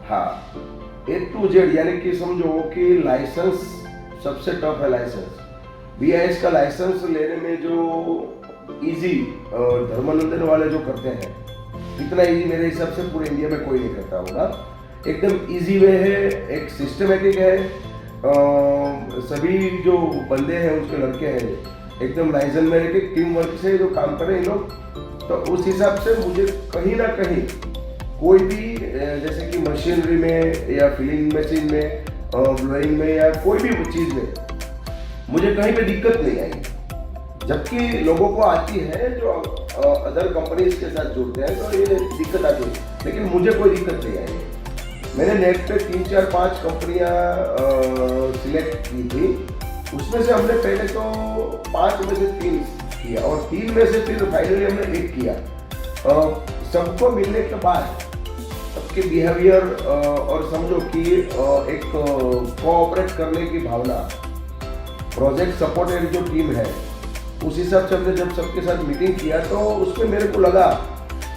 हाँ, ए to Z, यानी कि समझो कि लाइसेंस सबसे टफ है। लाइसेंस बीआईएस का लाइसेंस लेने में जो इजी धर्मानंदन वाले जो करते हैं, इतना इजी मेरे हिसाब से पूरे इंडिया में कोई नहीं करता होगा। एकदम इजी वे है, एक सिस्टमेटिक है। सभी जो बंदे हैं उसके लड़के हैं एकदम लाइसेंस में एक टीम वर्क से जो काम करें इन लोग। तो उस हिसाब से मुझे कहीं ना कहीं कोई भी जैसे कि मशीनरी में या फिलिंग मशीन में, ब्लोइंग में या कोई भी चीज़ में मुझे कहीं पे दिक्कत नहीं आई। जबकि लोगों को आती है जो अदर कंपनीज के साथ जुड़ते हैं तो ये दिक्कत आती है, लेकिन मुझे कोई दिक्कत नहीं आई। मैंने नेट पे 3 4 5 कंपनियां सिलेक्ट की थी, उसमें से हमने पहले तो 5 में से 3 किया और 3 में से फिर फाइनली हमने 1 किया। सबको मिलने के बाद सबके बिहेवियर और समझो कि एक कोऑपरेट करने की भावना, प्रोजेक्ट सपोर्टेड जो टीम है, उस हिसाब से हमने जब सबके साथ मीटिंग किया तो उसमें मेरे को लगा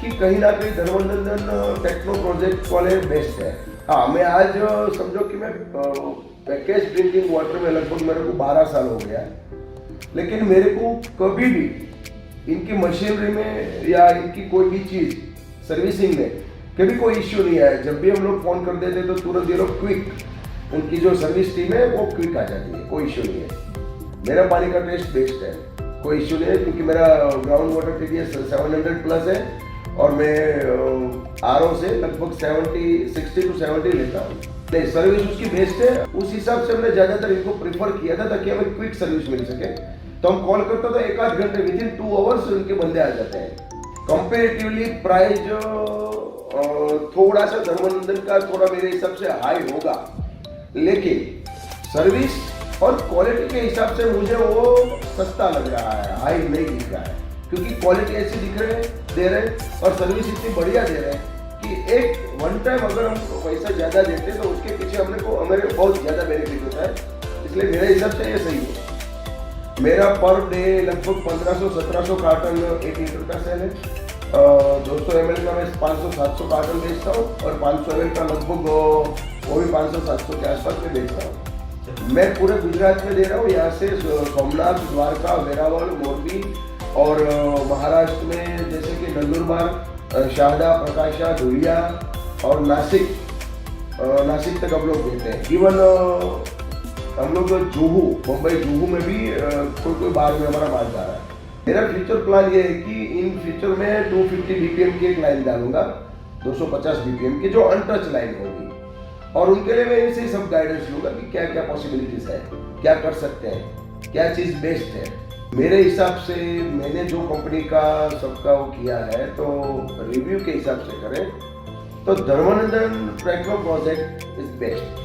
कि कहीं ना कहीं धर्मानंदन टेक्नो प्रोजेक्ट वाले बेस्ट है। हाँ, मैं आज समझो कि मैं पैकेज ड्रिंकिंग वाटर में लगभग मेरे को 12 साल हो गया, लेकिन मेरे को कभी भी इनकी मशीनरी में या इनकी कोई भी चीज़ सर्विसिंग में कभी कोई इश्यू नहीं आया। जब भी हम लोग फ़ोन कर देते तो तुरंत ये लोग क्विक, उनकी जो सर्विस टीम है वो क्विक आ जाती है, कोई इश्यू नहीं है। मेरा पानी का टेस्ट बेस्ट है, कोई इश्यू नहीं है, क्योंकि मेरा ग्राउंड वाटर TDS 700 प्लस है और मैं RO से लगभग 60 to 70 लेता हूँ। नहीं, सर्विस उसकी बेस्ट है। उस हिसाब से हमने ज़्यादातर इनको प्रीफर किया था ताकि हमें क्विक सर्विस मिल सके। तो हम कॉल करते तो 1-8 घंटे, विदिन 2 आवर्स उनके बंदे आ जाते हैं। कंपेरेटिवली प्राइस थोड़ा सा धर्मानंदन का थोड़ा मेरे हिसाब से हाई होगा, लेकिन सर्विस और क्वालिटी के हिसाब से मुझे वो सस्ता लग रहा है, हाई नहीं दिख रहा है। क्योंकि क्वालिटी ऐसी दे रहे हैं और सर्विस इतनी बढ़िया दे रहे हैं कि एक वन टाइम अगर हम पैसा ज़्यादा देते हैं तो उसके पीछे हमें बहुत ज़्यादा बेनिफिट होता है। इसलिए मेरे हिसाब से ये सही है। मेरा पर डे लगभग 1500-1700 कार्टन 1 लीटर का सेल है। 200 ml का मैं 500-700 कार्टन बेचता हूँ और 500 ml का लगभग वो भी 500-700 के आसपास में बेचता हूँ। मैं पूरे गुजरात में दे रहा हूँ, यहाँ से सोमनाथ, द्वारका, वेरावल, मोरबी और महाराष्ट्र में जैसे कि नंदुरबार, शारदा, प्रकाशा, धुलिया और नासिक तक हम लोग देते हैं। इवन हम लोग जुहू, मुंबई जुहू में भी कोई बार में हमारा माल जा रहा है। मेरा फ्यूचर प्लान ये है कि इन फ्यूचर में 250 BPM की एक लाइन डालूंगा, 250 BPM की जो अनटच लाइन होगी, और उनके लिए मैं इनसे सब गाइडेंस लूंगा कि क्या क्या पॉसिबिलिटीज है, क्या कर सकते हैं, क्या चीज़ बेस्ट है। मेरे हिसाब से मैंने जो कंपनी का सबका वो किया है तो रिव्यू के हिसाब से करें तो धर्मानंदन टेक्नो प्रोजेक्ट इज बेस्ट।